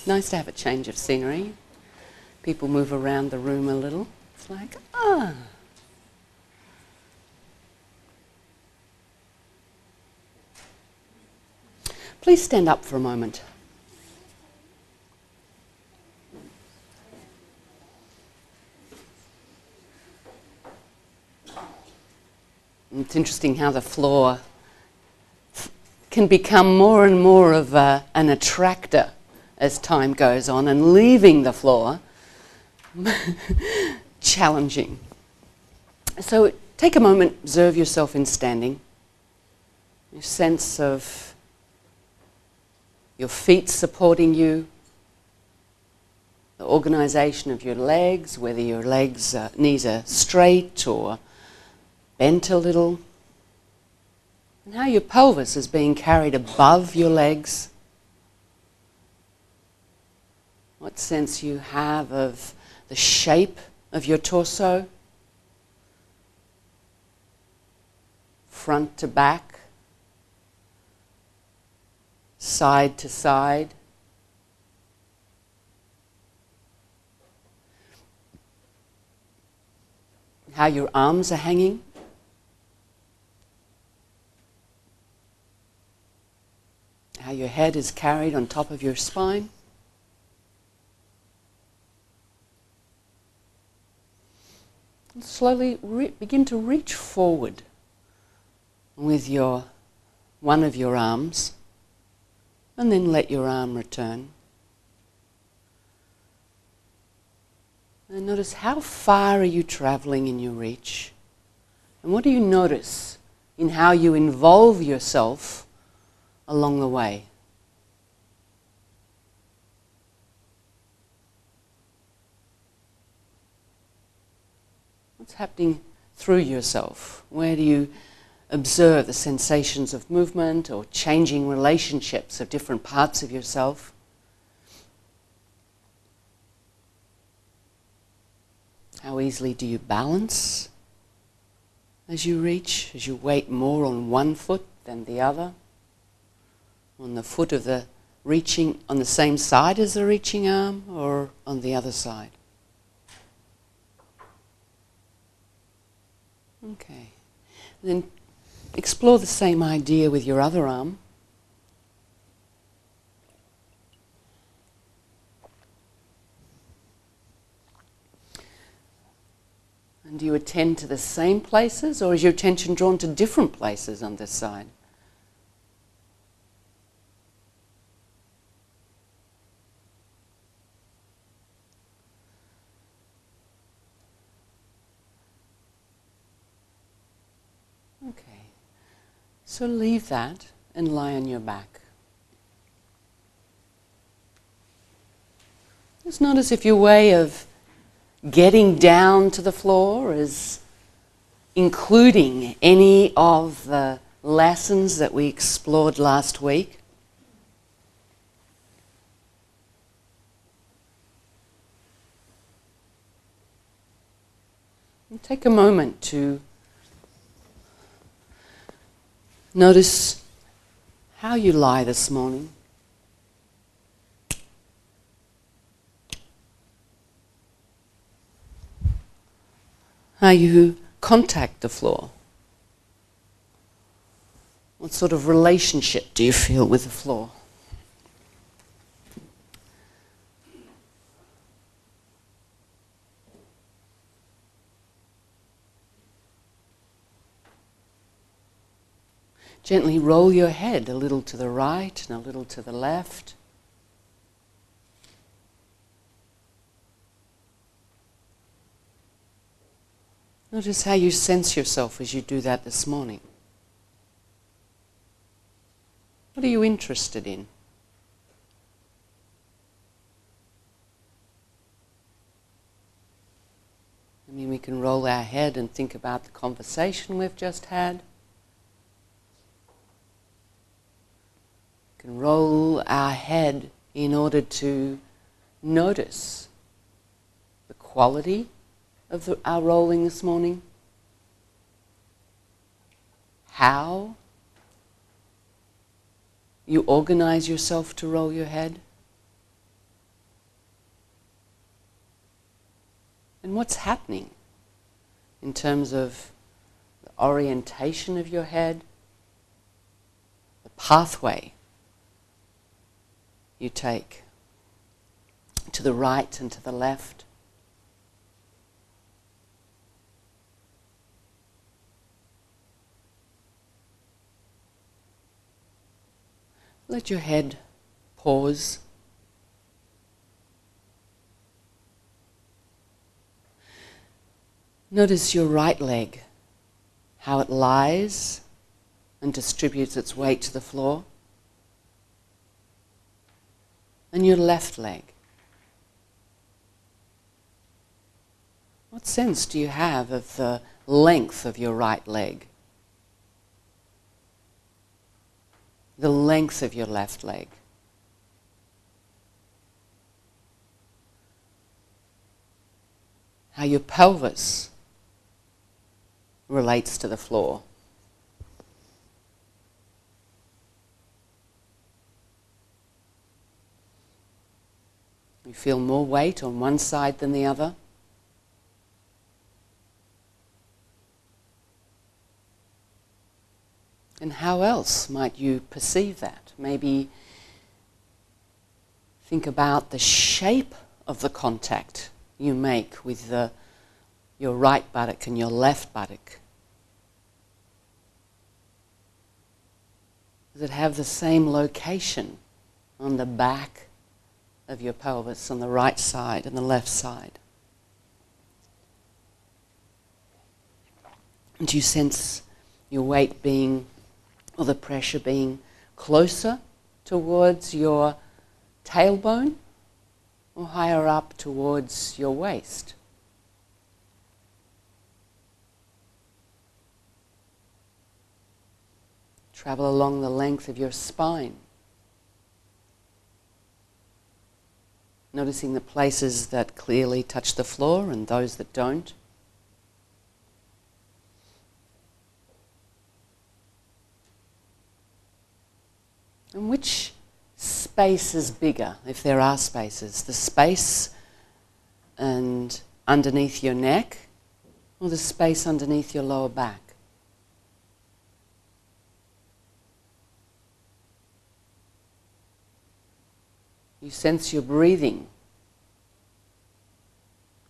Nice to have a change of scenery. People move around the room a little. It's like, ah. Please stand up for a moment. It's interesting how the floor can become more and more of an attractor as time goes on, and leaving the floor challenging. So take a moment, observe yourself in standing. Your sense of your feet supporting you, the organisation of your legs, whether your knees are straight or bent a little, and how your pelvis is being carried above your legs. What sense you have of the shape of your torso, front to back, side to side. How your arms are hanging. How your head is carried on top of your spine. And slowly begin to reach forward with one of your arms, and then let your arm return. And notice how far are you traveling in your reach, and what do you notice in how you involve yourself along the way. What's happening through yourself? Where do you observe the sensations of movement or changing relationships of different parts of yourself? How easily do you balance as you reach, as you weight more on one foot than the other? On the foot of the reaching, on the same side as the reaching arm, or on the other side? Okay. Then explore the same idea with your other arm. And do you attend to the same places, or is your attention drawn to different places on this side? Okay, so leave that and lie on your back. It's not as if your way of getting down to the floor is including any of the lessons that we explored last week. And take a moment to notice how you lie this morning. How you contact the floor. What sort of relationship do you feel with the floor? Gently roll your head a little to the right and a little to the left. Notice how you sense yourself as you do that this morning. What are you interested in? I mean, we can roll our head and think about the conversation we've just had. We can roll our head in order to notice the quality of our rolling this morning, how you organize yourself to roll your head. And what's happening in terms of the orientation of your head, the pathway you take to the right and to the left. Let your head pause. Notice your right leg, how it lies and distributes its weight to the floor. And your left leg. What sense do you have of the length of your right leg? The length of your left leg? How your pelvis relates to the floor. You feel more weight on one side than the other. And how else might you perceive that? Maybe think about the shape of the contact you make with your right buttock and your left buttock. Does it have the same location on the back of your pelvis, on the right side and the left side? And do you sense your weight being, or the pressure being closer towards your tailbone or higher up towards your waist? Travel along the length of your spine, noticing the places that clearly touch the floor and those that don't. And which space is bigger, if there are spaces? The space and underneath your neck, or the space underneath your lower back? You sense your breathing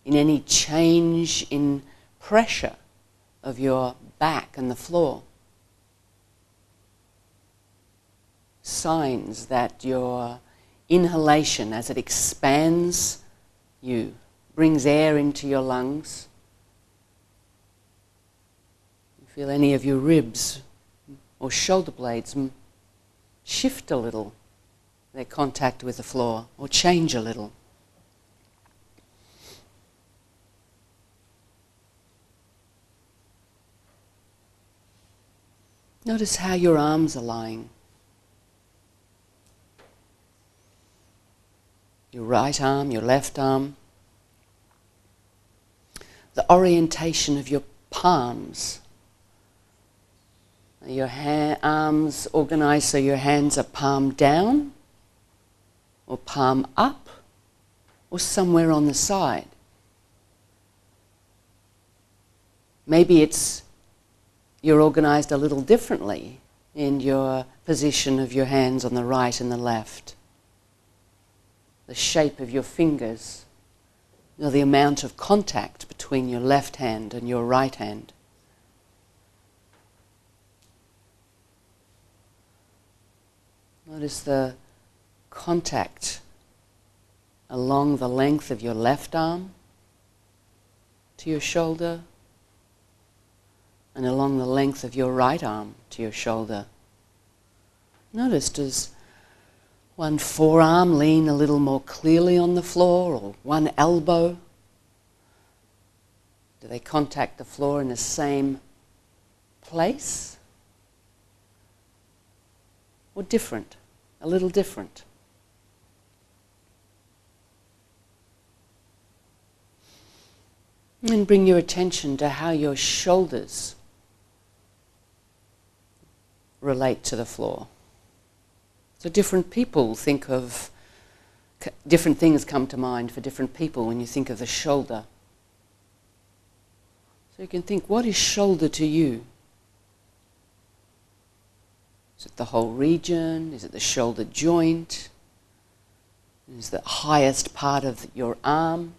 in any change in pressure of your back and the floor. Signs that your inhalation, as it expands you, brings air into your lungs. You feel any of your ribs or shoulder blades shift a little, their contact with the floor, or change a little. Notice how your arms are lying. Your right arm, your left arm. The orientation of your palms. Are your arms organized so your hands are palm down, or palm up, or somewhere on the side? Maybe you're organized a little differently in your position of your hands on the right and the left. The shape of your fingers, or the amount of contact between your left hand and your right hand. Notice the contact along the length of your left arm to your shoulder, and along the length of your right arm to your shoulder. Notice, does one forearm lean a little more clearly on the floor, or one elbow? Do they contact the floor in the same place? Or different, a little different? And bring your attention to how your shoulders relate to the floor. So different people think of, different things come to mind for different people when you think of the shoulder. So you can think, what is shoulder to you? Is it the whole region? Is it the shoulder joint? Is it the highest part of your arm?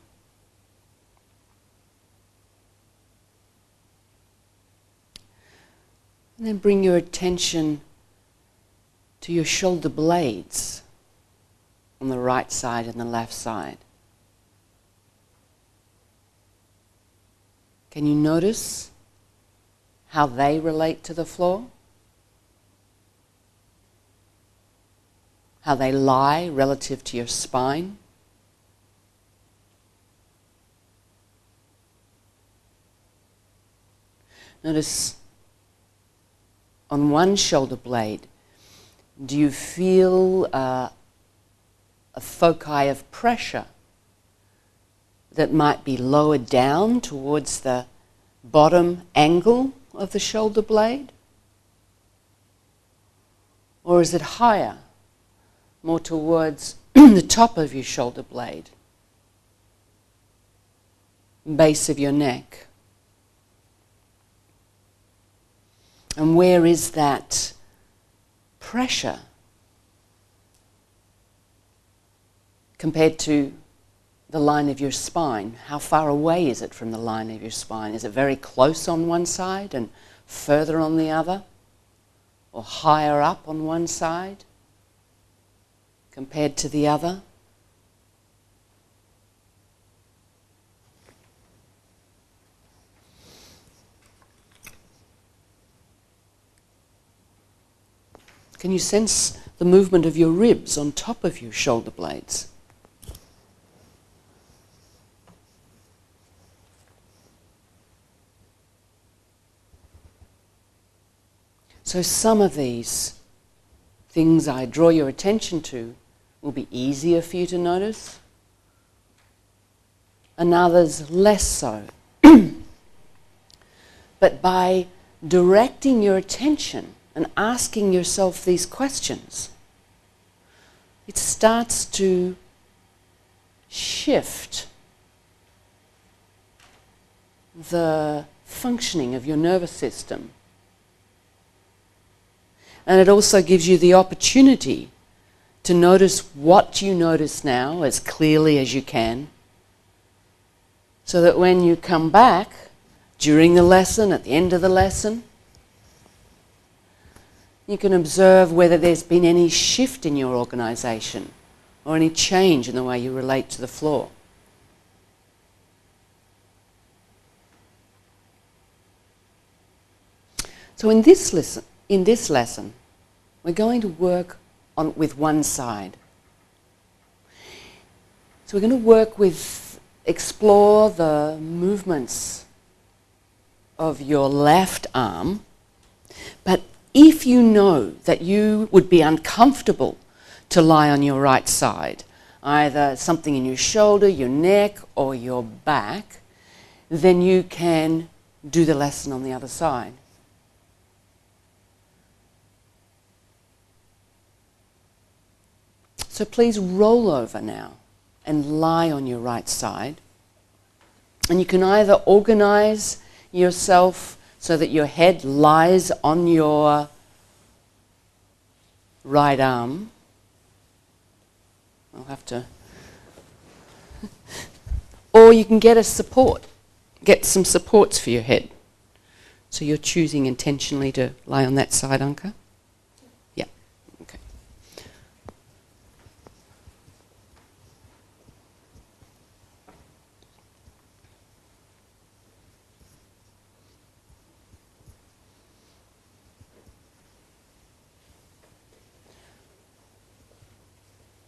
And then bring your attention to your shoulder blades on the right side and the left side. Can you notice how they relate to the floor? How they lie relative to your spine? Notice on one shoulder blade, do you feel a foci of pressure that might be lower down towards the bottom angle of the shoulder blade? Or is it higher, more towards the top of your shoulder blade, base of your neck? And where is that pressure compared to the line of your spine? How far away is it from the line of your spine? Is it very close on one side and further on the other? Or higher up on one side compared to the other? Can you sense the movement of your ribs on top of your shoulder blades? So some of these things I draw your attention to will be easier for you to notice, and others less so. But by directing your attention and asking yourself these questions, it starts to shift the functioning of your nervous system. And it also gives you the opportunity to notice what you notice now as clearly as you can, so that when you come back during the lesson, at the end of the lesson, you can observe whether there's been any shift in your organization or any change in the way you relate to the floor. So in this lesson, we're going to work with one side. So we're going to explore the movements of your left arm, but if you know that you would be uncomfortable to lie on your right side, either something in your shoulder, your neck, or your back, then you can do the lesson on the other side. So please roll over now and lie on your right side. And you can either organize yourself so that your head lies on your right arm. I'll have to... Or you can get some supports for your head. So you're choosing intentionally to lie on that side, Anka? Yeah, okay.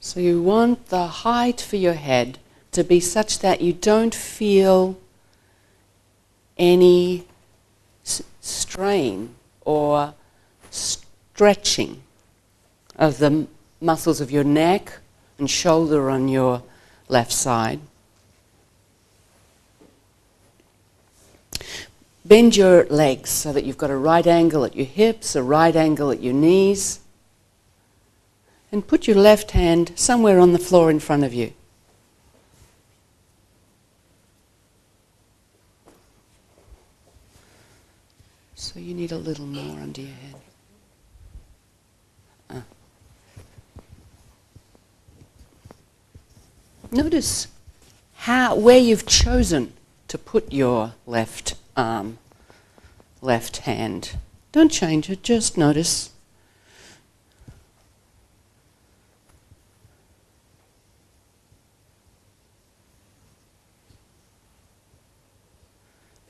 So you want the height for your head to be such that you don't feel any strain or stretching of the muscles of your neck and shoulder on your left side. Bend your legs so that you've got a right angle at your hips, a right angle at your knees. And put your left hand somewhere on the floor in front of you. So you need a little more under your head. Notice where you've chosen to put your left arm, left hand. Don't change it, just notice.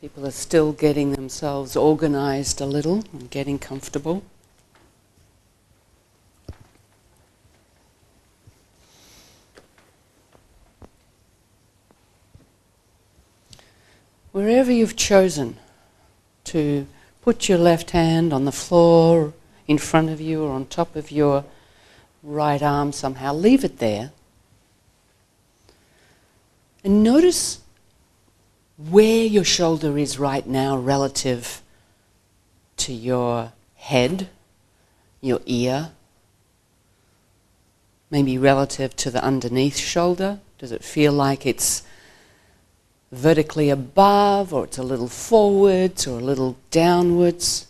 People are still getting themselves organized a little and getting comfortable. Wherever you've chosen to put your left hand on the floor in front of you or on top of your right arm somehow, leave it there. And notice where your shoulder is right now relative to your head, your ear, maybe relative to the underneath shoulder. Does it feel like it's vertically above, or it's a little forwards or a little downwards?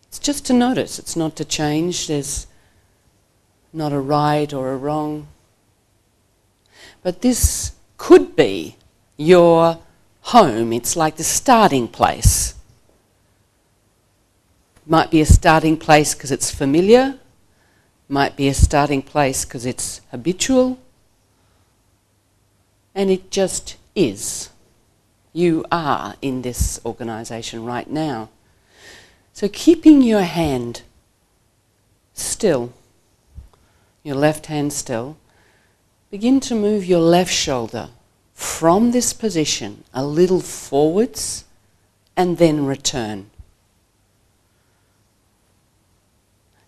It's just to notice, it's not to change. There's not a right or a wrong. But this could be your home. It's like the starting place. Might be a starting place because it's familiar. Might be a starting place because it's habitual. And it just is. You are in this organization right now. So keeping your hand still, your left hand still, begin to move your left shoulder from this position a little forwards and then return.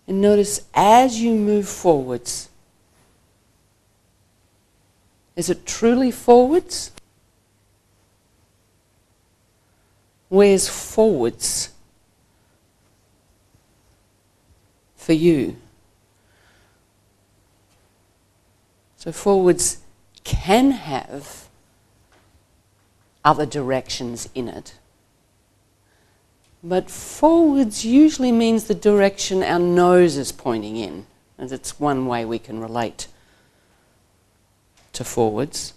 And notice as you move forwards, is it truly forwards? Where's forwards for you? So forwards can have other directions in it. But forwards usually means the direction our nose is pointing in, and it's one way we can relate to forwards.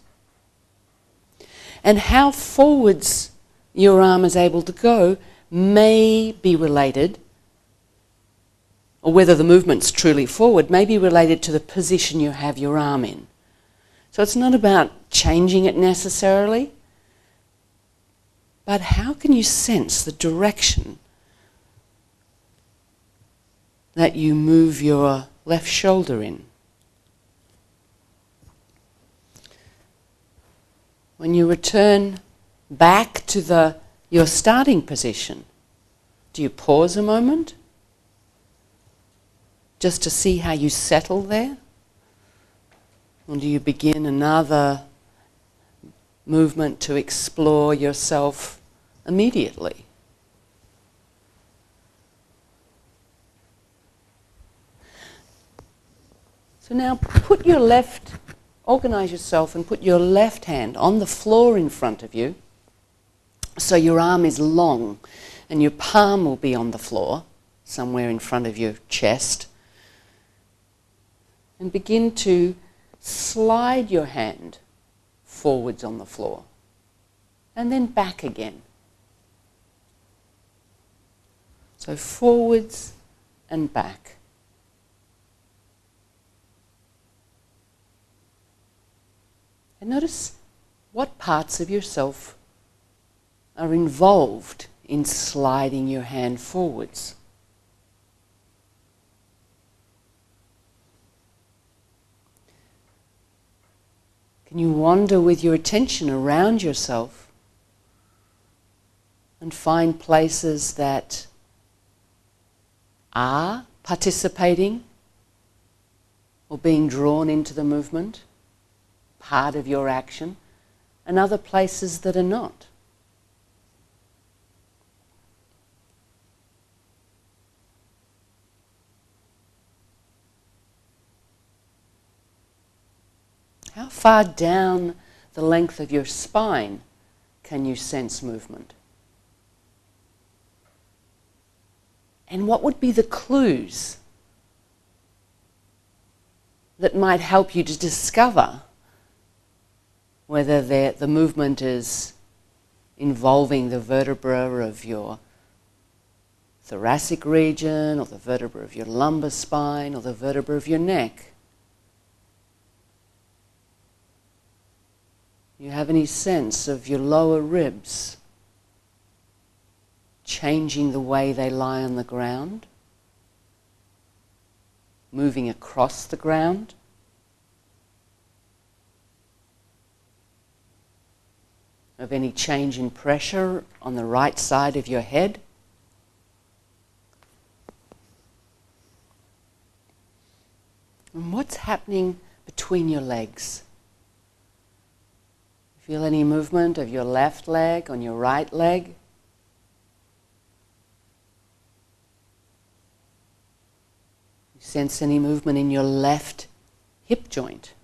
And how forwards your arm is able to go may be related, or whether the movement's truly forward, may be related to the position you have your arm in. So it's not about changing it necessarily, but how can you sense the direction that you move your left shoulder in? When you return back to your starting position, do you pause a moment just to see how you settle there? Or do you begin another movement to explore yourself immediately? So now organize yourself and put your left hand on the floor in front of you, so your arm is long and your palm will be on the floor, somewhere in front of your chest. And begin to slide your hand forwards on the floor and then back again. So forwards and back. And notice what parts of yourself are involved in sliding your hand forwards. Can you wander with your attention around yourself and find places that are participating or being drawn into the movement, part of your action, and other places that are not? How far down the length of your spine can you sense movement? And what would be the clues that might help you to discover whether the movement is involving the vertebra of your thoracic region, or the vertebra of your lumbar spine, or the vertebra of your neck? You have any sense of your lower ribs changing the way they lie on the ground? Moving across the ground? Of any change in pressure on the right side of your head? And what's happening between your legs? Feel any movement of your left leg on your right leg? Sense any movement in your left hip joint?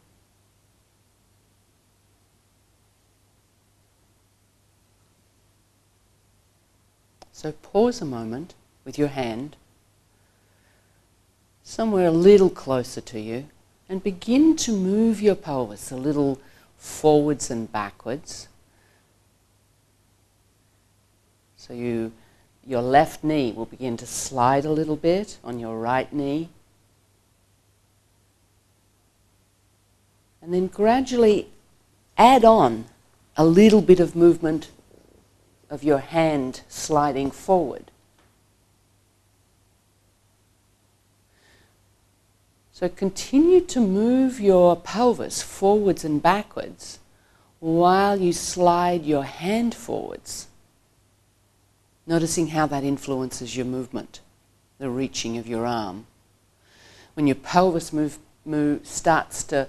So pause a moment with your hand somewhere a little closer to you and begin to move your pelvis a little forwards and backwards. So your left knee will begin to slide a little bit on your right knee. And then gradually add on a little bit of movement of your hand sliding forward. So continue to move your pelvis forwards and backwards while you slide your hand forwards, noticing how that influences your movement, the reaching of your arm. When your pelvis starts to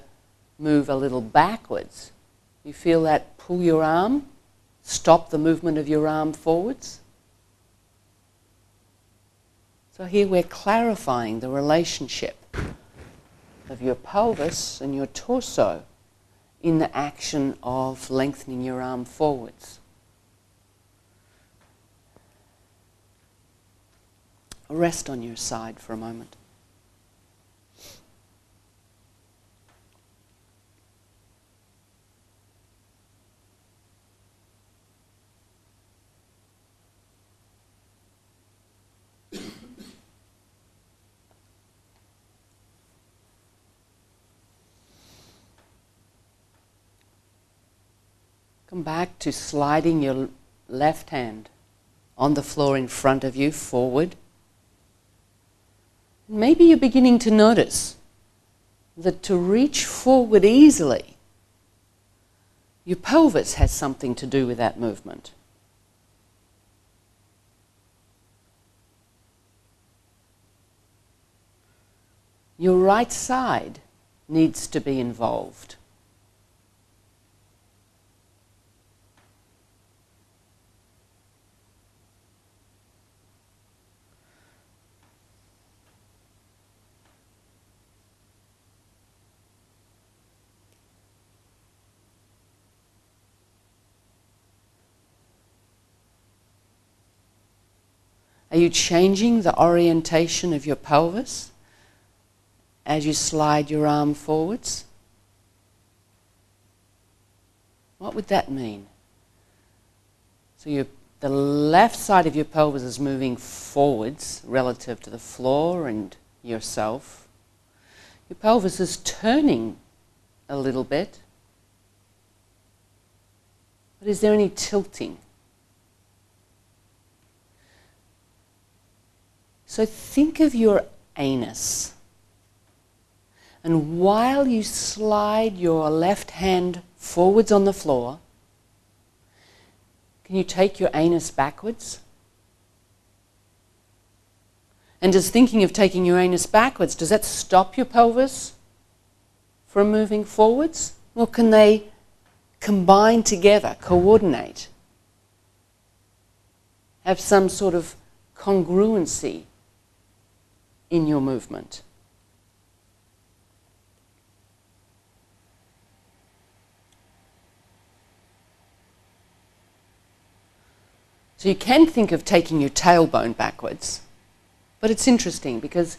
move a little backwards, you feel that pull your arm, stop the movement of your arm forwards. So here we're clarifying the relationship of your pelvis and your torso in the action of lengthening your arm forwards. Rest on your side for a moment. Come back to sliding your left hand on the floor in front of you, forward. Maybe you're beginning to notice that to reach forward easily, your pelvis has something to do with that movement. Your right side needs to be involved. Are you changing the orientation of your pelvis as you slide your arm forwards? What would that mean? So the left side of your pelvis is moving forwards relative to the floor and yourself. Your pelvis is turning a little bit. But is there any tilting? So think of your anus. And while you slide your left hand forwards on the floor, can you take your anus backwards? And does thinking of taking your anus backwards, does that stop your pelvis from moving forwards? Or can they combine together, coordinate, have some sort of congruency in your movement? So you can think of taking your tailbone backwards. But it's interesting because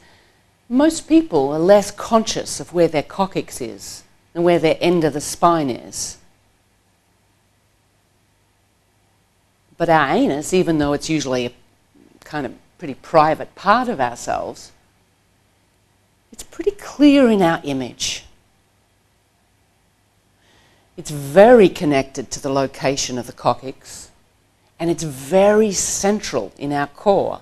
most people are less conscious of where their coccyx is and where their end of the spine is. But our anus, even though it's usually a kind of pretty private part of ourselves, it's pretty clear in our image. It's very connected to the location of the coccyx, and it's very central in our core.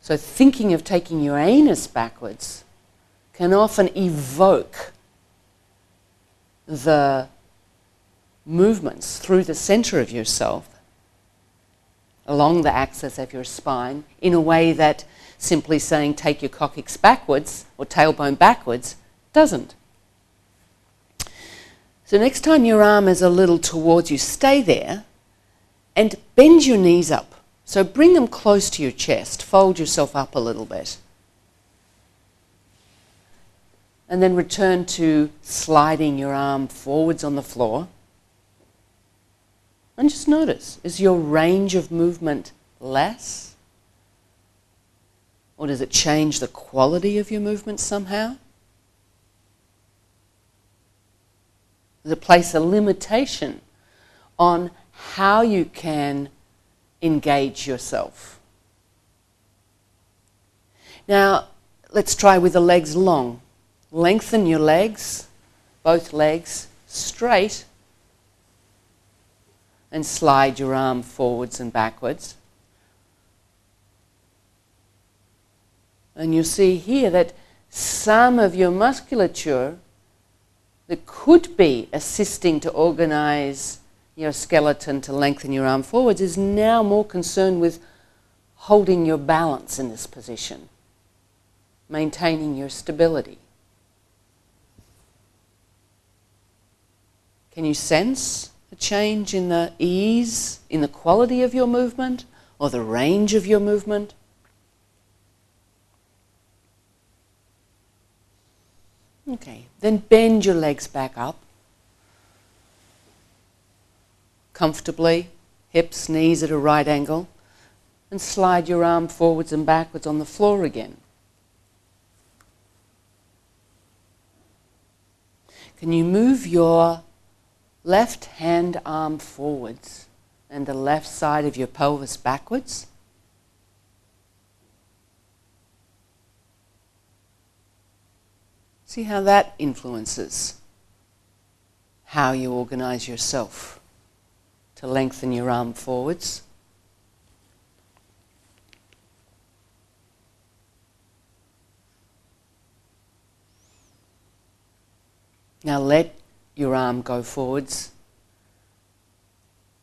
So thinking of taking your anus backwards can often evoke the movements through the center of yourself, along the axis of your spine, in a way that simply saying take your coccyx backwards or tailbone backwards doesn't. So next time your arm is a little towards you, stay there and bend your knees up. So bring them close to your chest, fold yourself up a little bit. And then return to sliding your arm forwards on the floor. And just notice, is your range of movement less? Or does it change the quality of your movement somehow? Does it place a limitation on how you can engage yourself? Now, let's try with the legs long. Lengthen your legs, both legs straight, and slide your arm forwards and backwards. And you'll see here that some of your musculature that could be assisting to organize your skeleton to lengthen your arm forwards is now more concerned with holding your balance in this position, maintaining your stability. Can you sense a change in the ease, in the quality of your movement, or the range of your movement? Okay, then bend your legs back up comfortably, hips, knees at a right angle, and slide your arm forwards and backwards on the floor again. Can you move your left hand arm forwards and the left side of your pelvis backwards? See how that influences how you organize yourself to lengthen your arm forwards. Now let your arm go forwards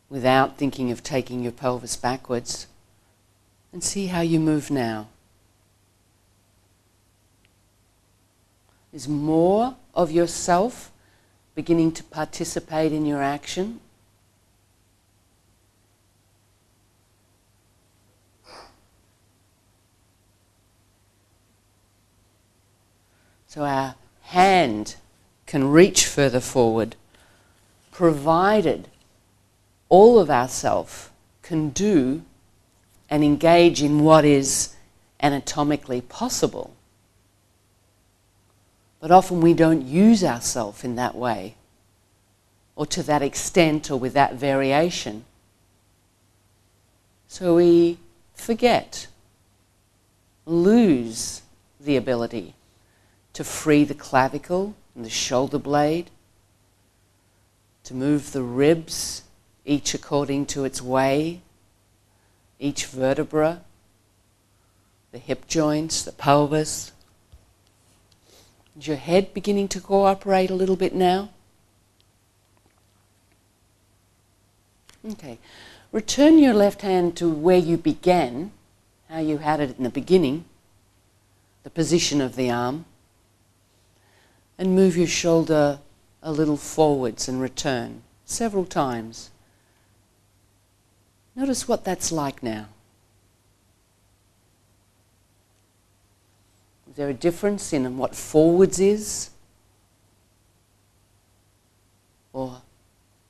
without thinking of taking your pelvis backwards, and see how you move now. Is more of yourself beginning to participate in your action? So our hand can reach further forward, provided all of ourself can do and engage in what is anatomically possible. But often we don't use ourself in that way, or to that extent, or with that variation. So we forget, lose the ability to free the clavicle and the shoulder blade, to move the ribs, each according to its way, each vertebra, the hip joints, the pelvis. Is your head beginning to cooperate a little bit now? Okay. Return your left hand to where you began, how you had it in the beginning, the position of the arm, and move your shoulder a little forwards and return several times. Notice what that's like now. Is there a difference in what forwards is? Or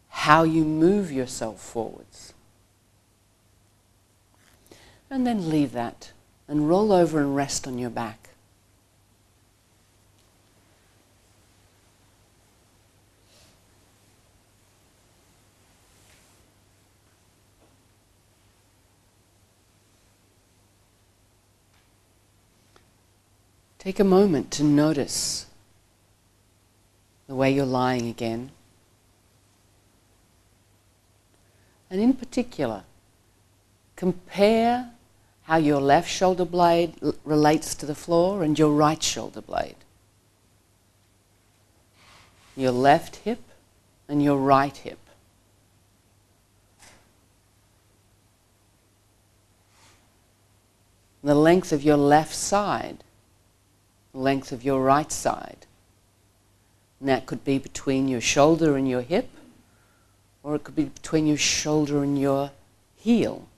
how you move yourself forwards? And then leave that and roll over and rest on your back. Take a moment to notice the way you're lying again. And in particular, compare how your left shoulder blade relates to the floor and your right shoulder blade. Your left hip and your right hip. The length of your left side, the length of your right side. And that could be between your shoulder and your hip, or it could be between your shoulder and your heel.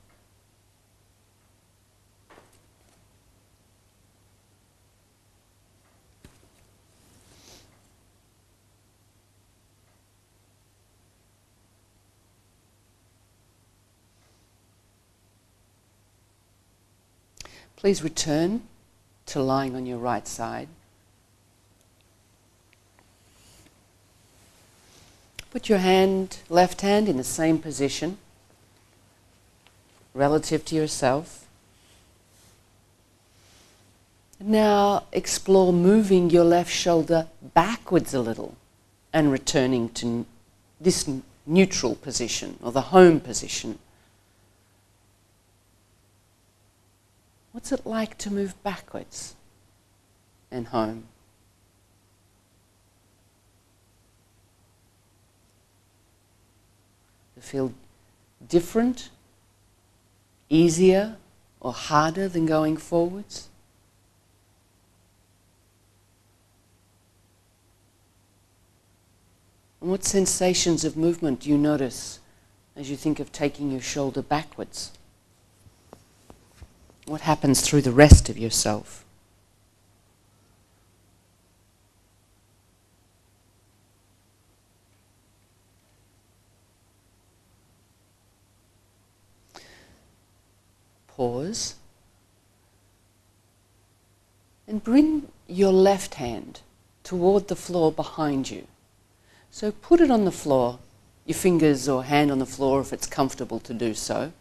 Please return to lying on your right side. Put your left hand in the same position relative to yourself. Now explore moving your left shoulder backwards a little and returning to this neutral position or the home position. What's it like to move backwards and home? To feel different, easier, or harder than going forwards? And what sensations of movement do you notice as you think of taking your shoulder backwards? What happens through the rest of yourself? Pause and bring your left hand toward the floor behind you. So put it on the floor, your fingers or hand on the floor if it's comfortable to do so.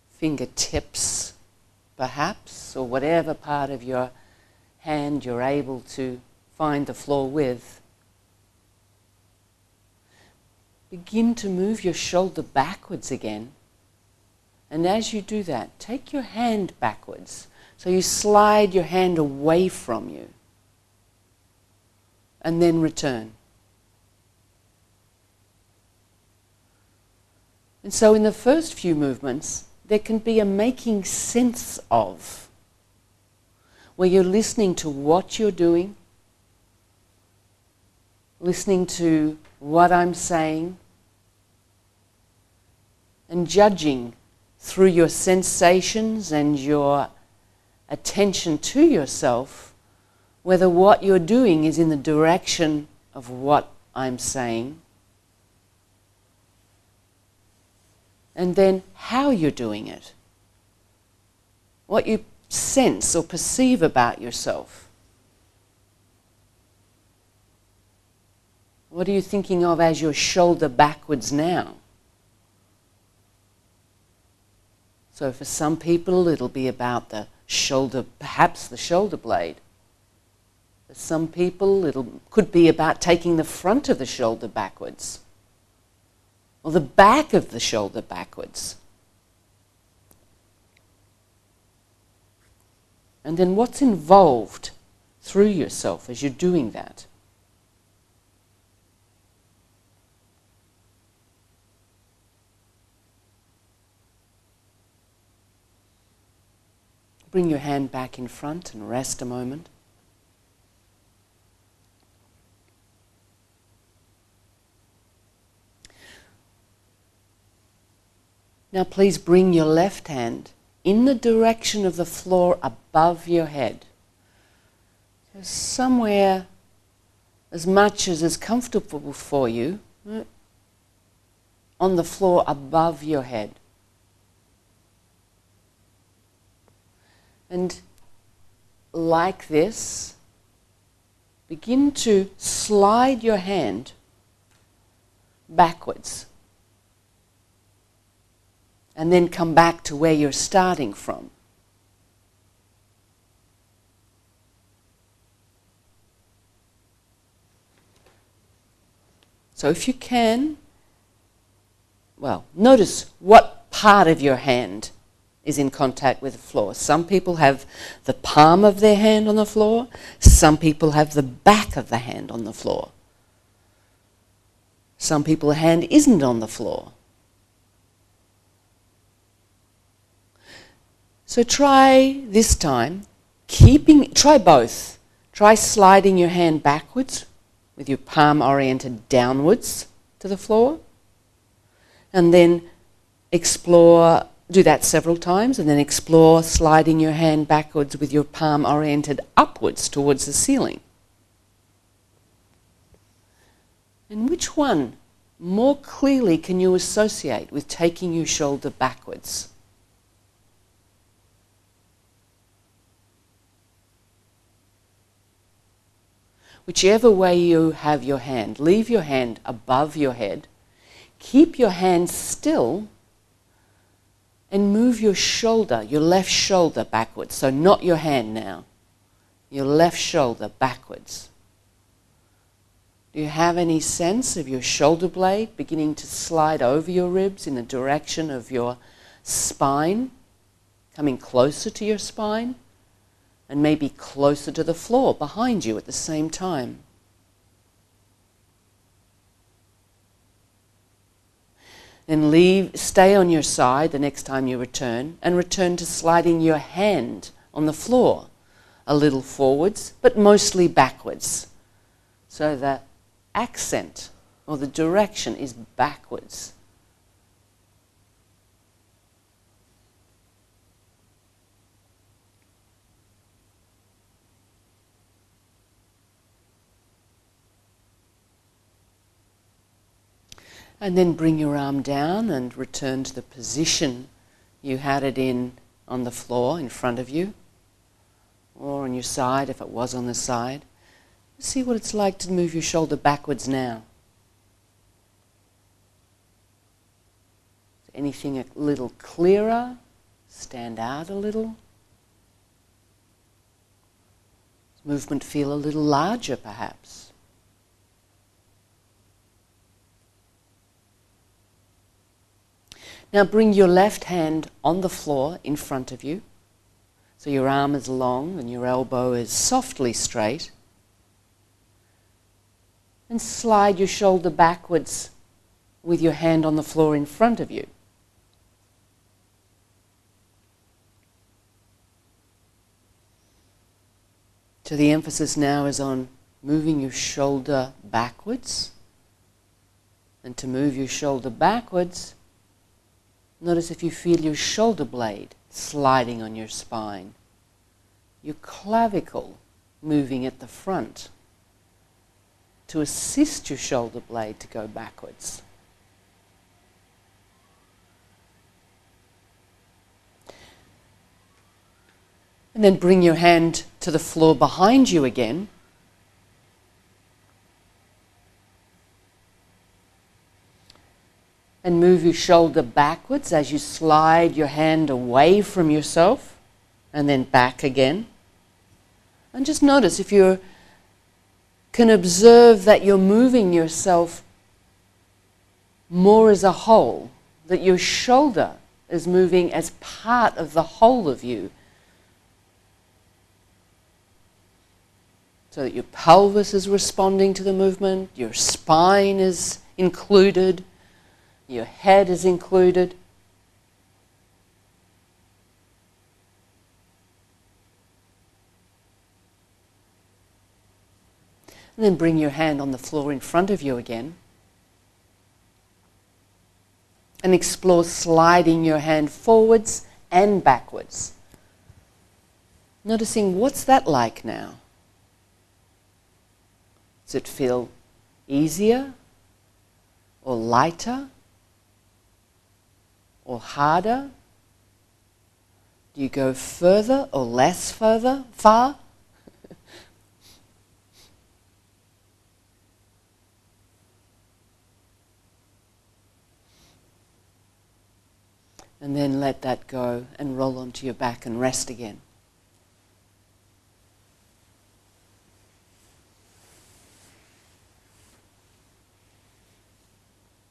Fingertips, perhaps, or whatever part of your hand you're able to find the floor with. Begin to move your shoulder backwards again. And as you do that, take your hand backwards. So you slide your hand away from you. And then return. And so in the first few movements, there can be a making sense of, where you're listening to what you're doing, listening to what I'm saying, and judging through your sensations and your attention to yourself whether what you're doing is in the direction of what I'm saying, and then how you're doing it, what you sense or perceive about yourself. What are you thinking of as your shoulder backwards now? So for some people it'll be about the shoulder, perhaps the shoulder blade. For some people it could be about taking the front of the shoulder backwards, or the back of the shoulder backwards. And then what's involved through yourself as you're doing that? Bring your hand back in front and rest a moment. Now please bring your left hand in the direction of the floor above your head. So somewhere as much as is comfortable for you, on the floor above your head. And like this, begin to slide your hand backwards. And then come back to where you're starting from. So if you can, well, notice what part of your hand is in contact with the floor. Some people have the palm of their hand on the floor. Some people have the back of the hand on the floor. Some people's hand isn't on the floor. So try this time, try both. Try sliding your hand backwards with your palm oriented downwards to the floor. And then do that several times, and then explore sliding your hand backwards with your palm oriented upwards towards the ceiling. And which one more clearly can you associate with taking your shoulder backwards? Whichever way you have your hand, leave your hand above your head, keep your hand still, and move your shoulder, your left shoulder backwards. So not your hand now, your left shoulder backwards. Do you have any sense of your shoulder blade beginning to slide over your ribs in the direction of your spine, coming closer to your spine? And maybe closer to the floor behind you at the same time. Then stay on your side the next time you return, and return to sliding your hand on the floor, a little forwards, but mostly backwards. So the accent or the direction is backwards. And then bring your arm down and return to the position you had it in on the floor in front of you, or on your side if it was on the side. See what it's like to move your shoulder backwards now. Is anything a little clearer? Stand out a little? Does movement feel a little larger perhaps? Now bring your left hand on the floor in front of you. So your arm is long and your elbow is softly straight. And slide your shoulder backwards with your hand on the floor in front of you. So the emphasis now is on moving your shoulder backwards. And to move your shoulder backwards, notice if you feel your shoulder blade sliding on your spine, your clavicle moving at the front to assist your shoulder blade to go backwards. And then bring your hand to the floor behind you again. And move your shoulder backwards as you slide your hand away from yourself and then back again. And just notice if you can observe that you're moving yourself more as a whole, that your shoulder is moving as part of the whole of you. So that your pelvis is responding to the movement, your spine is included, your head is included. And then bring your hand on the floor in front of you again. And explore sliding your hand forwards and backwards. Noticing what's that like now? Does it feel easier or lighter or harder? Do you go further or less far? And then let that go and roll onto your back and rest again.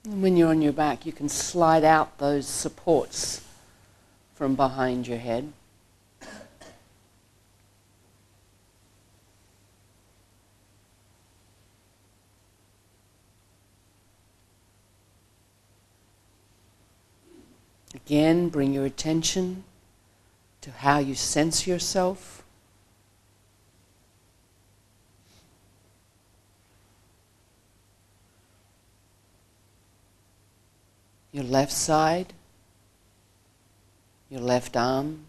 And when you're on your back, you can slide out those supports from behind your head. Again, bring your attention to how you sense yourself. Your left side, your left arm,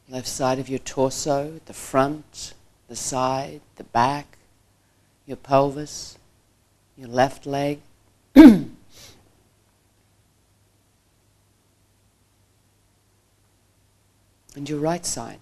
left side of your torso, the front, the side, the back, your pelvis, your left leg. And your right side.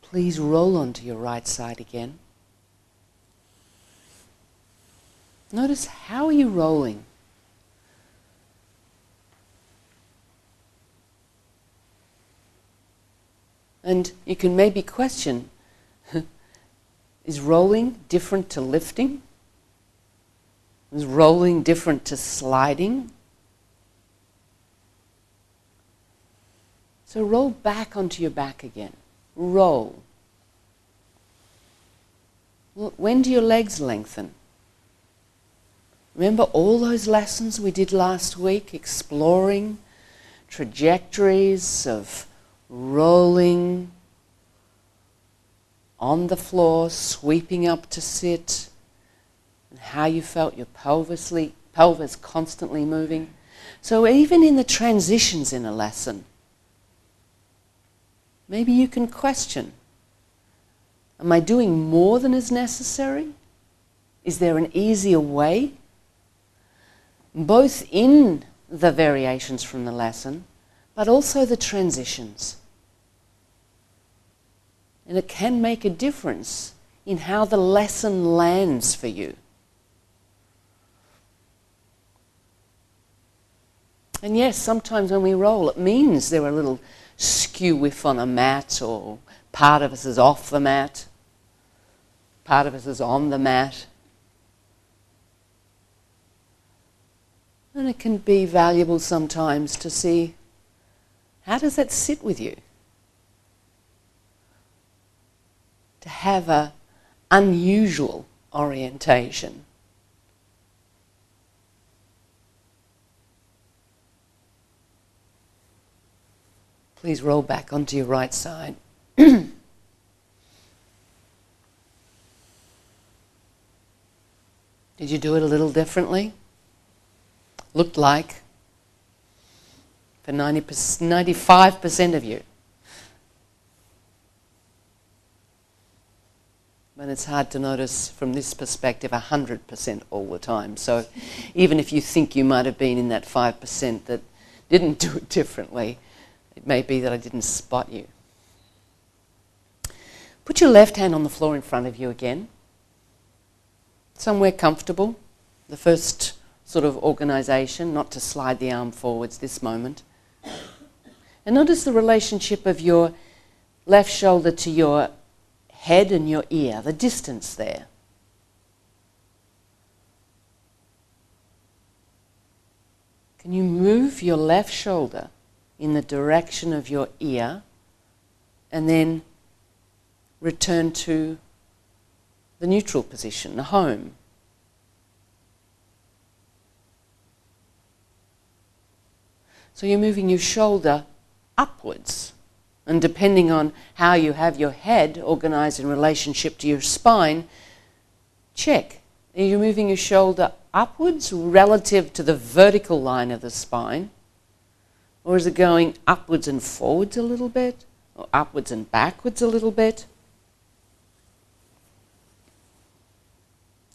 Please roll onto your right side again. Notice, how are you rolling? And you can maybe question, is rolling different to lifting? Is rolling different to sliding? So roll back onto your back again. Roll. When do your legs lengthen? Remember all those lessons we did last week, exploring trajectories of rolling on the floor, sweeping up to sit, and how you felt your pelvis constantly moving. So even in the transitions in a lesson, maybe you can question, am I doing more than is necessary? Is there an easier way? Both in the variations from the lesson, but also the transitions. And it can make a difference in how the lesson lands for you. And yes, sometimes when we roll, it means there are a little skew-whiff on a mat, or part of us is off the mat, part of us is on the mat. And it can be valuable sometimes to see, how does that sit with you? To have an unusual orientation. Please roll back onto your right side. Did you do it a little differently? Looked like, for 95% of you. But it's hard to notice from this perspective 100% all the time. So even if you think you might have been in that 5% that didn't do it differently, it may be that I didn't spot you. Put your left hand on the floor in front of you again. Somewhere comfortable. The first sort of organisation, not to slide the arm forwards this moment. And notice the relationship of your left shoulder to your head and your ear, the distance there. Can you move your left shoulder in the direction of your ear and then return to the neutral position, the home? So you're moving your shoulder upwards, and depending on how you have your head organised in relationship to your spine, check. Are you moving your shoulder upwards relative to the vertical line of the spine, Or is it going upwards and forwards a little bit? Or upwards and backwards a little bit?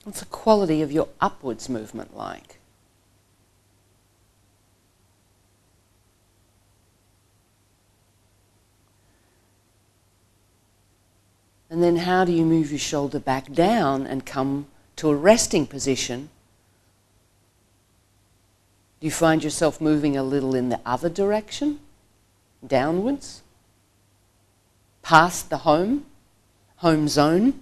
What's the quality of your upwards movement like? And then how do you move your shoulder back down and come to a resting position? Do you find yourself moving a little in the other direction? Downwards? Past the home zone?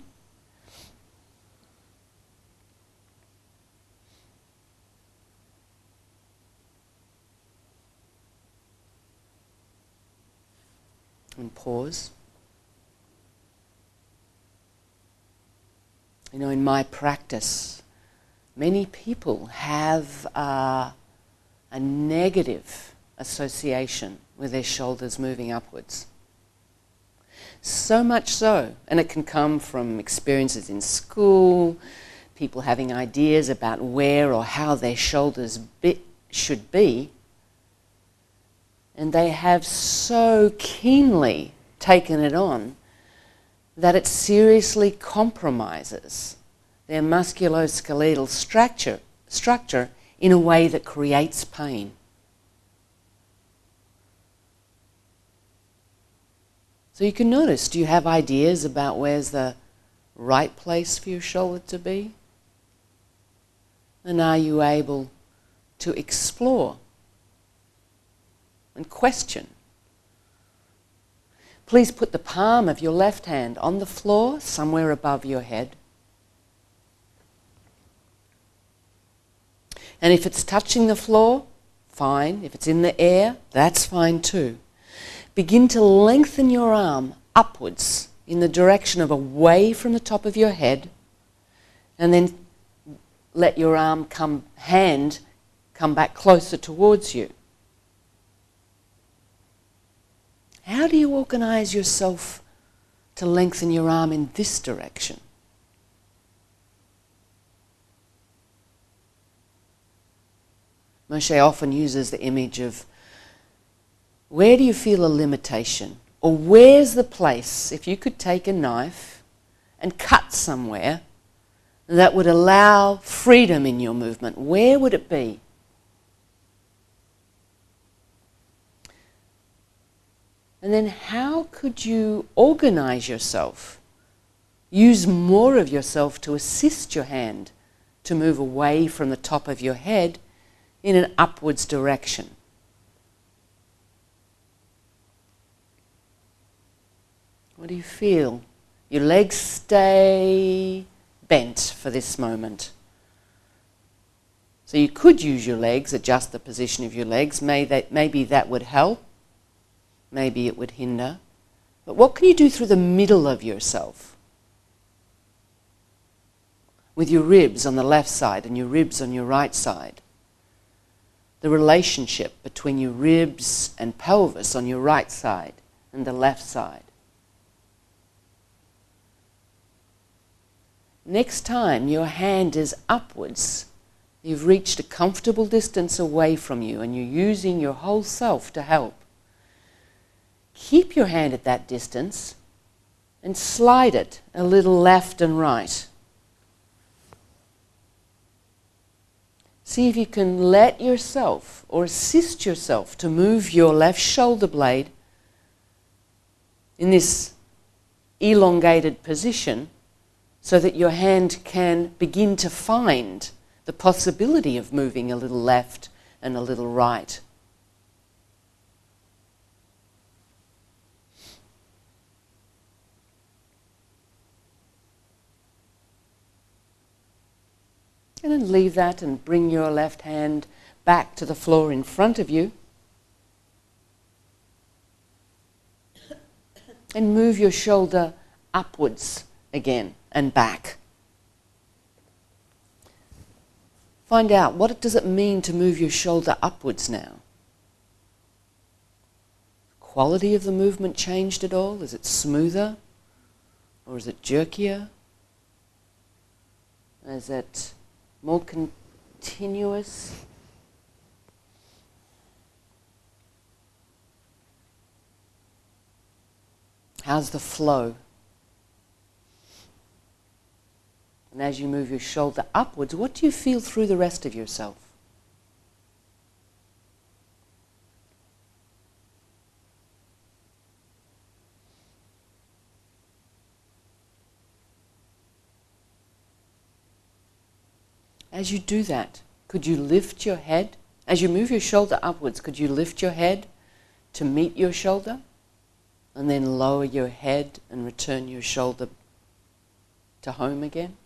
And pause. You know, in my practice, many people have a negative association with their shoulders moving upwards. So much so, and it can come from experiences in school, people having ideas about where or how their shoulders should be, and they have so keenly taken it on that it seriously compromises their musculoskeletal structure in a way that creates pain. So you can notice, do you have ideas about where's the right place for your shoulder to be? And are you able to explore and question? Please put the palm of your left hand on the floor, somewhere above your head. And if it's touching the floor, fine. If it's in the air, that's fine too. Begin to lengthen your arm upwards in the direction of away from the top of your head, and then let your hand come back closer towards you. How do you organize yourself to lengthen your arm in this direction? Moshe often uses the image of, where do you feel a limitation? Or where's the place, if you could take a knife and cut somewhere that would allow freedom in your movement, where would it be? And then how could you organize yourself? Use more of yourself to assist your hand to move away from the top of your head in an upwards direction. What do you feel? Your legs stay bent for this moment. So you could use your legs, adjust the position of your legs. Maybe that would help. Maybe it would hinder. But what can you do through the middle of yourself? With your ribs on the left side and your ribs on your right side. The relationship between your ribs and pelvis on your right side and the left side. Next time your hand is upwards, you've reached a comfortable distance away from you and you're using your whole self to help. Keep your hand at that distance and slide it a little left and right. See if you can let yourself or assist yourself to move your left shoulder blade in this elongated position so that your hand can begin to find the possibility of moving a little left and a little right. And then leave that and bring your left hand back to the floor in front of you. And move your shoulder upwards again and back. Find out, what does it mean to move your shoulder upwards now? Quality of the movement changed at all? Is it smoother? Or is it jerkier? Is it more continuous? How's the flow? And as you move your shoulder upwards, what do you feel through the rest of yourself? As you do that, could you lift your head? As you move your shoulder upwards, could you lift your head to meet your shoulder? And then lower your head and return your shoulder to home again?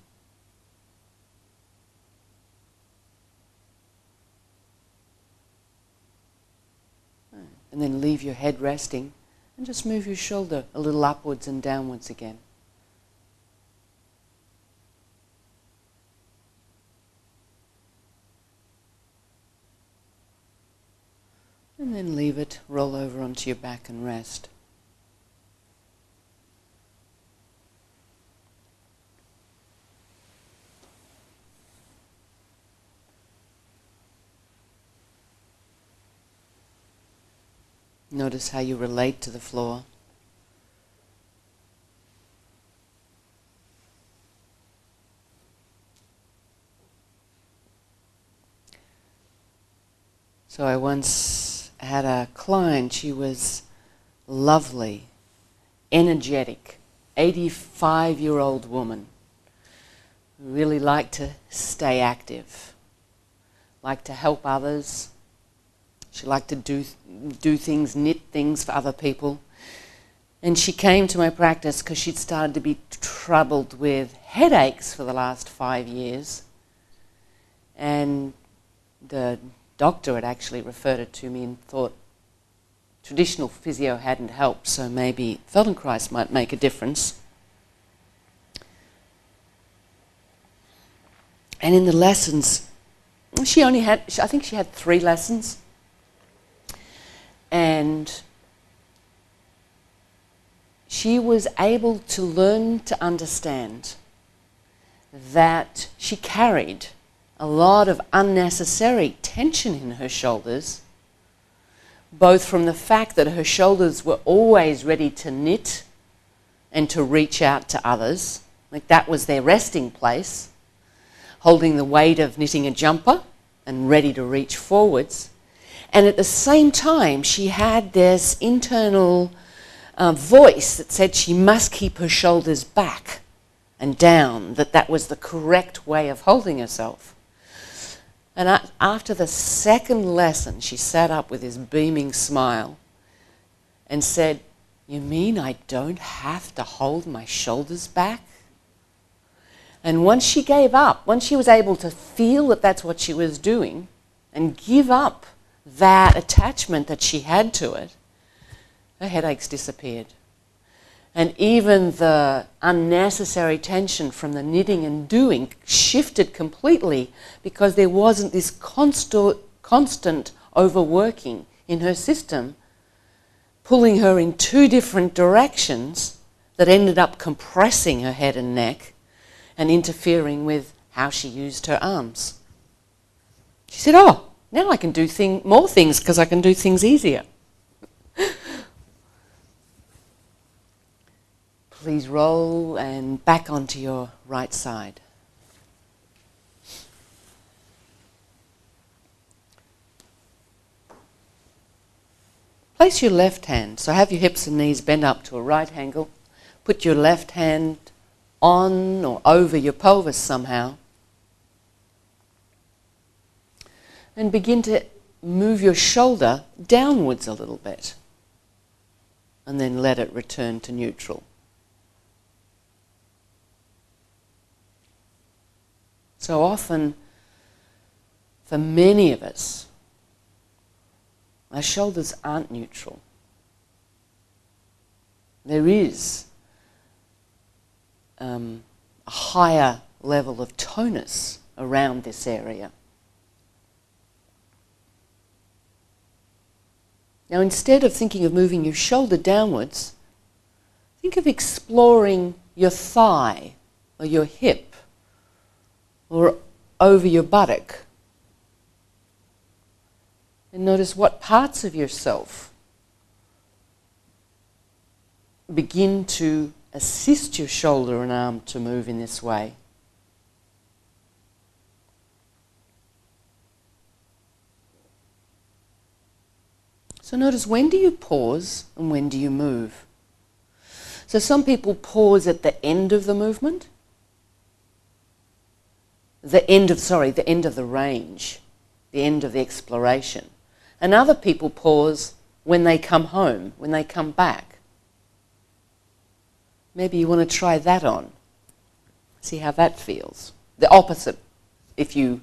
And then leave your head resting and just move your shoulder a little upwards and downwards again. And then leave it, roll over onto your back and rest. Notice how you relate to the floor. So I once had a client, she was lovely, energetic, 85-year-old woman who really liked to stay active, liked to help others. She liked to do things, knit things for other people. And she came to my practice because she'd started to be troubled with headaches for the last 5 years. And the doctor had actually referred her to me and thought traditional physio hadn't helped, so maybe Feldenkrais might make a difference. And in the lessons, she only had, I think she had 3 lessons. And she was able to learn to understand that she carried a lot of unnecessary tension in her shoulders, both from the fact that her shoulders were always ready to knit and to reach out to others, like that was their resting place, holding the weight of knitting a jumper and ready to reach forwards. And at the same time, she had this internal voice that said she must keep her shoulders back and down, that was the correct way of holding herself. And after the second lesson, she sat up with this beaming smile and said, "You mean I don't have to hold my shoulders back?" And once she gave up, once she was able to feel that that's what she was doing and give up that attachment that she had to it, her headaches disappeared. And even the unnecessary tension from the knitting and doing shifted completely because there wasn't this constant overworking in her system, pulling her in 2 different directions that ended up compressing her head and neck and interfering with how she used her arms. She said, "Oh, now I can do more things because I can do things easier." Please roll and back onto your right side. Place your left hand, so have your hips and knees bent up to a right angle. Put your left hand on or over your pelvis somehow. And begin to move your shoulder downwards a little bit. And then let it return to neutral. So often, for many of us, our shoulders aren't neutral. There is a higher level of tonus around this area. Now, instead of thinking of moving your shoulder downwards, think of exploring your thigh or your hip or over your buttock. And notice what parts of yourself begin to assist your shoulder and arm to move in this way. So notice, when do you pause and when do you move? So some people pause at the end of the movement, the end of the range, the end of the exploration. And other people pause when they come home, when they come back. Maybe you want to try that on. See how that feels. The opposite, if you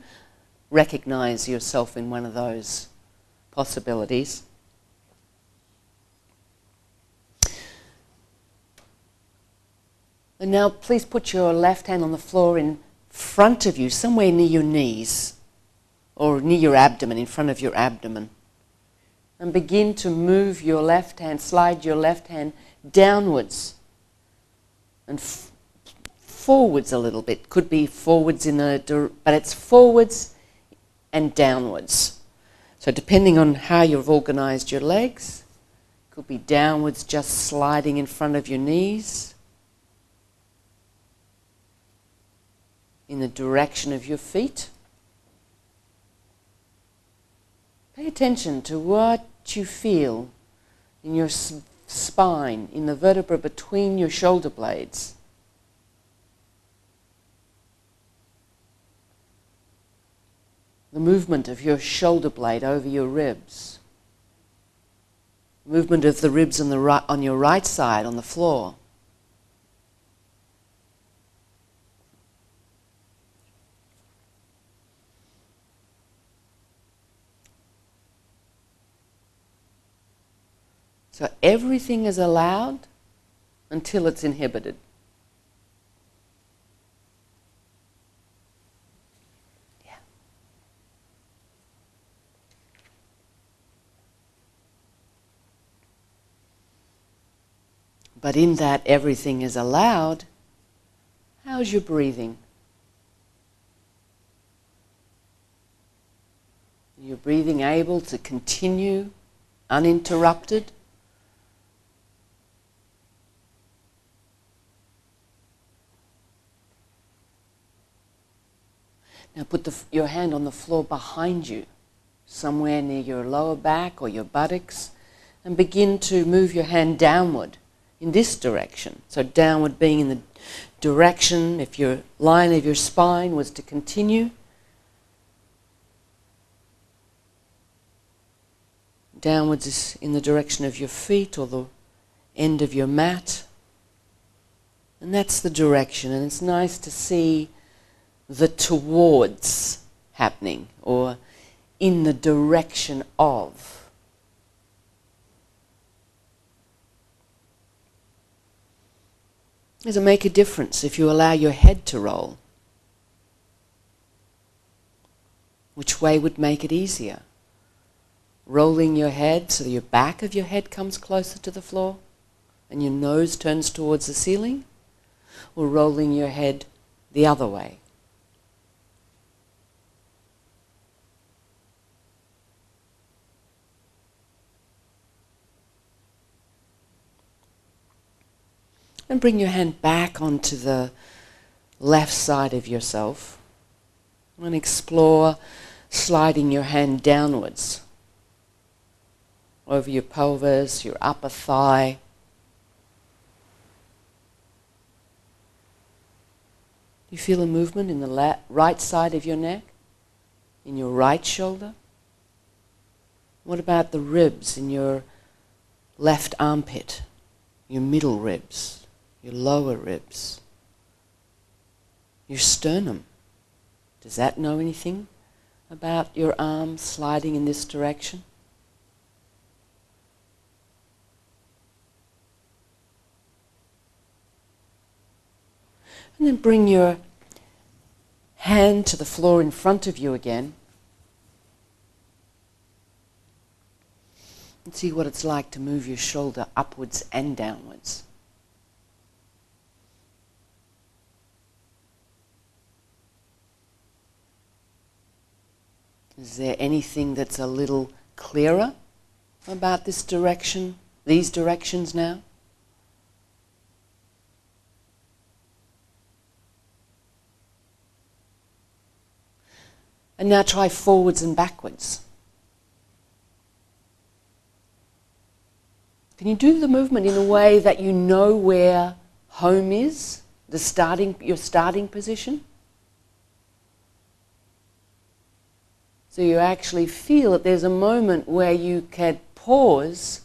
recognize yourself in one of those possibilities. And now please put your left hand on the floor in front of you, somewhere near your knees, or near your abdomen, in front of your abdomen. And begin to move your left hand, slide your left hand downwards and forwards a little bit. Could be forwards but it's forwards and downwards. So depending on how you've organized your legs, could be downwards, just sliding in front of your knees, in the direction of your feet. Pay attention to what you feel in your spine, in the vertebra between your shoulder blades. The movement of your shoulder blade over your ribs. Movement of the ribs on your right side on the floor. So everything is allowed until it's inhibited. Yeah. But in that everything is allowed, how's your breathing? Are your breathing able to continue uninterrupted? Now put your hand on the floor behind you, somewhere near your lower back or your buttocks, and begin to move your hand downward in this direction. So downward being in the direction, if your line of your spine was to continue, downwards is in the direction of your feet or the end of your mat. And that's the direction, and it's nice to see the towards happening, or in the direction of. Does it make a difference if you allow your head to roll? Which way would make it easier? Rolling your head so your back of your head comes closer to the floor and your nose turns towards the ceiling, or rolling your head the other way? And bring your hand back onto the left side of yourself and explore sliding your hand downwards over your pelvis, your upper thigh. Do you feel a movement in the right side of your neck, in your right shoulder? What about the ribs in your left armpit, your middle ribs? Your lower ribs, your sternum. Does that know anything about your arm sliding in this direction? And then bring your hand to the floor in front of you again and see what it's like to move your shoulder upwards and downwards. Is there anything that's a little clearer about this direction, these directions now? And now try forwards and backwards. Can you do the movement in a way that you know where home is, your starting position? So you actually feel that there's a moment where you can pause,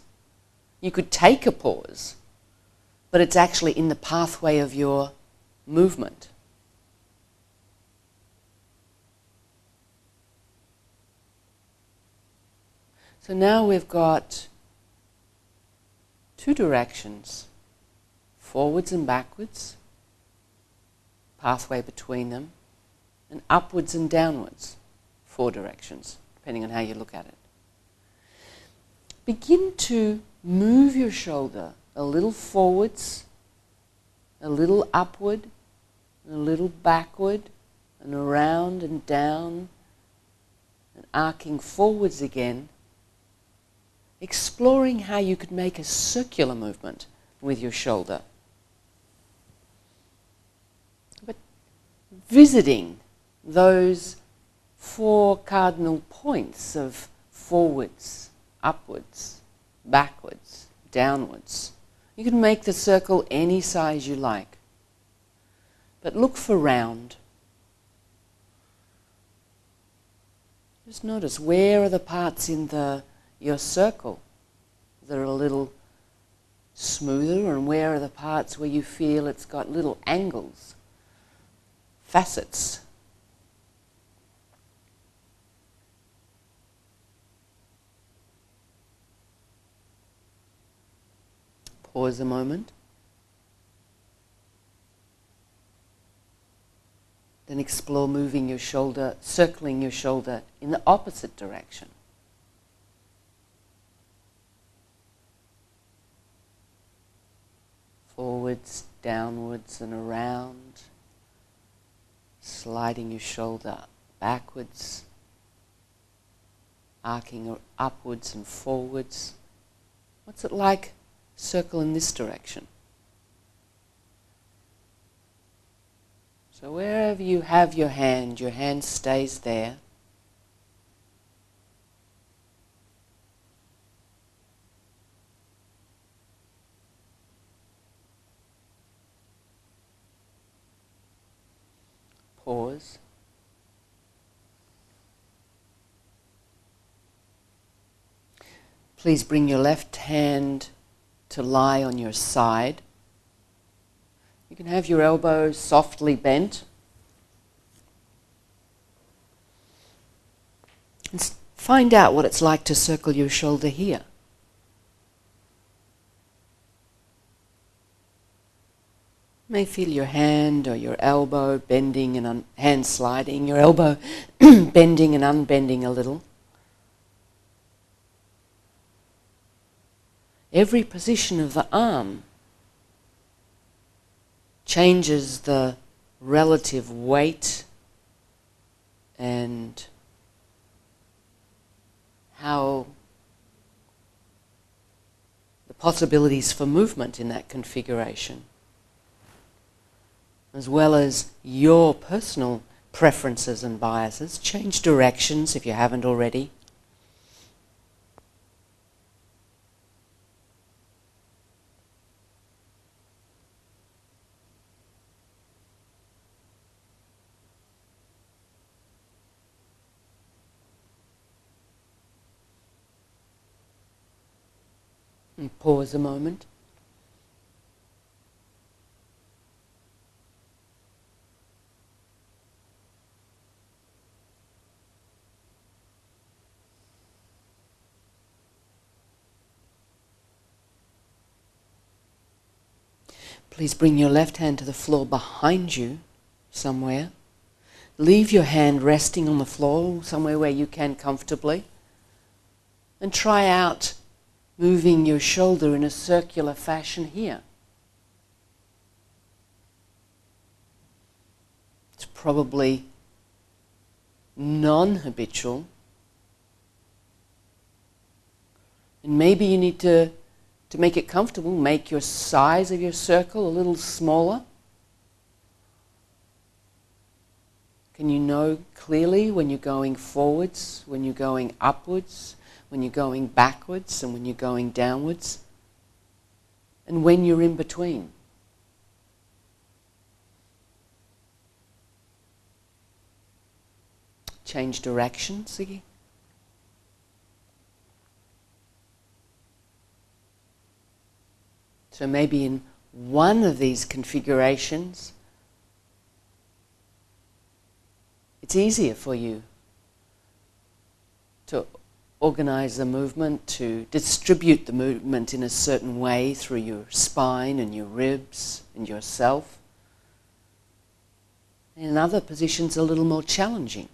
you could take a pause, but it's actually in the pathway of your movement. So now we've got two directions, forwards and backwards, pathway between them, and upwards and downwards, 4 directions, depending on how you look at it. Begin to move your shoulder a little forwards, a little upward, a little backward, and around and down, and arcing forwards again, exploring how you could make a circular movement with your shoulder. But visiting those 4 cardinal points of forwards, upwards, backwards, downwards. You can make the circle any size you like, but look for round. Just notice, where are the parts in your circle that are a little smoother, and where are the parts where you feel it's got little angles, facets. Pause a moment. Then explore moving your shoulder, circling your shoulder in the opposite direction. Forwards, downwards and around. Sliding your shoulder backwards. Arcing upwards and forwards. What's it like? Circle in this direction. So wherever you have your hand stays there. Pause. Please bring your left hand to lie on your side. You can have your elbows softly bent. And find out what it's like to circle your shoulder here. You may feel your hand or your elbow bending and hand sliding, your elbow bending and unbending a little. Every position of the arm changes the relative weight and how the possibilities for movement in that configuration, as well as your personal preferences and biases. Change directions if you haven't already. And pause a moment. Please bring your left hand to the floor behind you somewhere. Leave your hand resting on the floor somewhere where you can comfortably. And try out moving your shoulder in a circular fashion here. It's probably non-habitual. And maybe you need to make it comfortable, make your size of your circle a little smaller. Can you know clearly when you're going forwards, when you're going upwards, when you're going backwards, and when you're going downwards? And when you're in between? Change direction, Siggy? So maybe in one of these configurations, it's easier for you to organize the movement, to distribute the movement in a certain way through your spine and your ribs and yourself. In other positions, a little more challenging.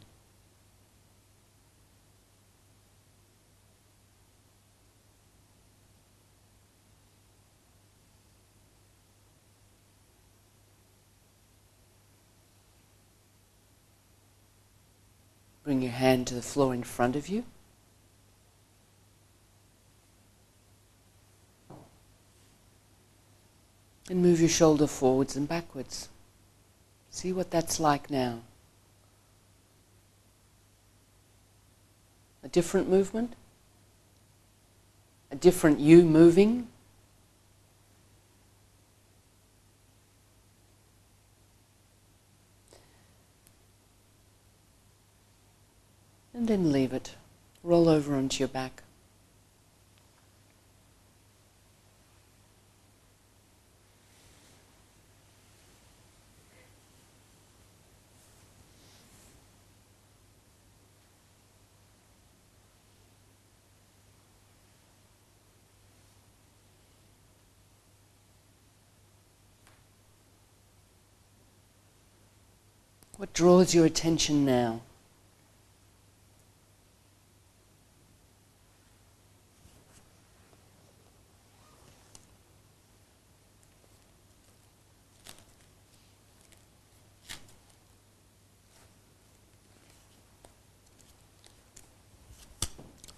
Bring your hand to the floor in front of you. And move your shoulder forwards and backwards. See what that's like now. A different movement? A different you moving? And then leave it. Roll over onto your back. What draws your attention now?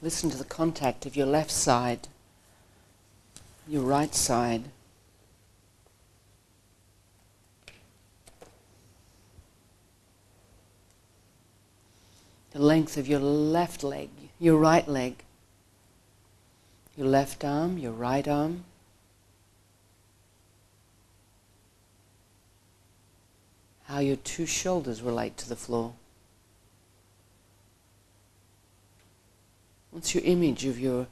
Listen to the contact of your left side, your right side. The length of your left leg, your right leg, your left arm, your right arm. How your two shoulders relate to the floor. What's your image of your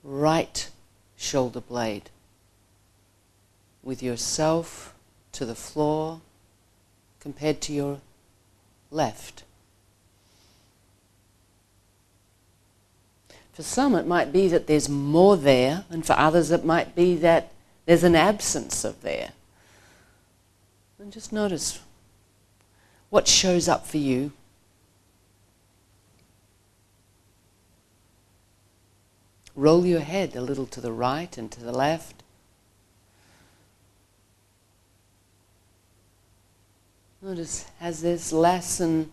right shoulder blade with yourself to the floor compared to your left? For some it might be that there's more there, and for others it might be that there's an absence of there. And just notice what shows up for you. Roll your head a little to the right and to the left. Notice, has this lesson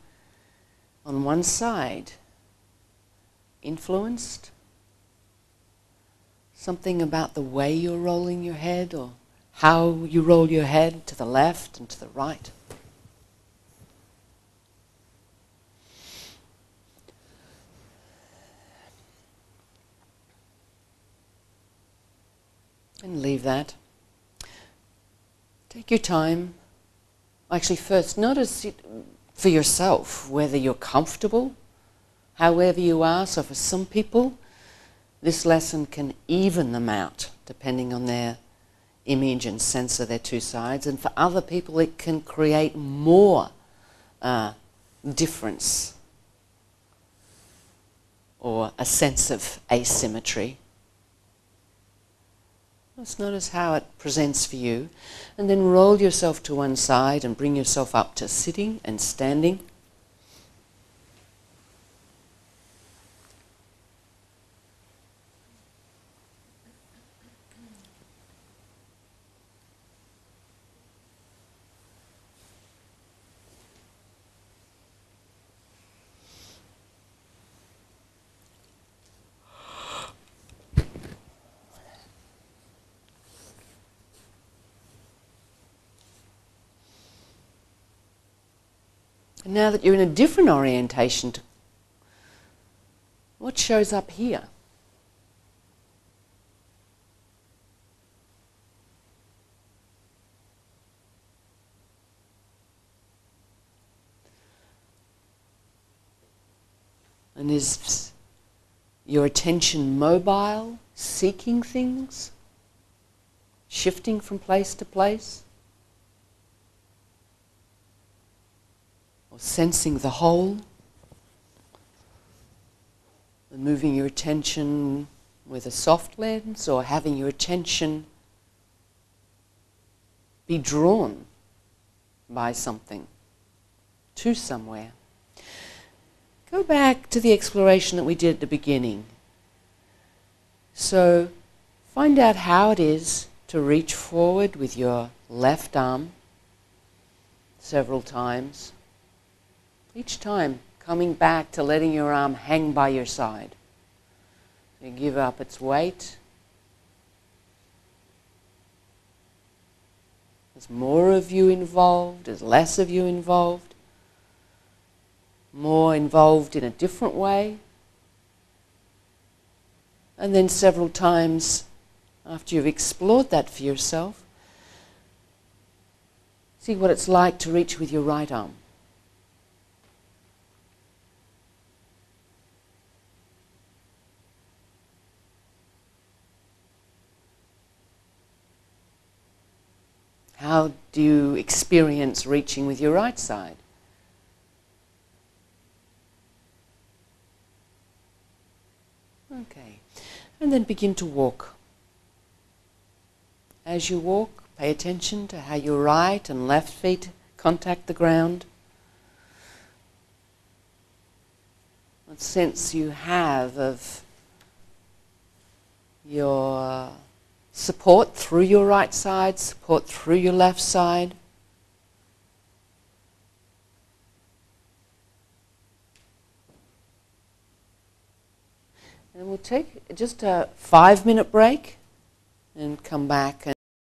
on one side influenced something about the way you're rolling your head, or how you roll your head to the left and to the right? And leave that. Take your time. Actually, first, notice it for yourself, whether you're comfortable, however you are. So for some people, this lesson can even them out, depending on their image and sense of their two sides. And for other people, it can create more difference or a sense of asymmetry. Just notice how it presents for you, and then roll yourself to one side and bring yourself up to sitting and standing. And now that you're in a different orientation, what shows up here? And is your attention mobile, seeking things, shifting from place to place? Or sensing the whole? And moving your attention with a soft lens, or having your attention be drawn by something to somewhere? Go back to the exploration that we did at the beginning. So find out how it is to reach forward with your left arm several times. Each time coming back to letting your arm hang by your side. You give up its weight. There's more of you involved, there's less of you involved. More involved in a different way. And then several times after you've explored that for yourself, see what it's like to reach with your right arm. How do you experience reaching with your right side? Okay, and then begin to walk. As you walk, pay attention to how your right and left feet contact the ground. What sense you have of your support through your right side, support through your left side. And we'll take just a 5-minute break and come back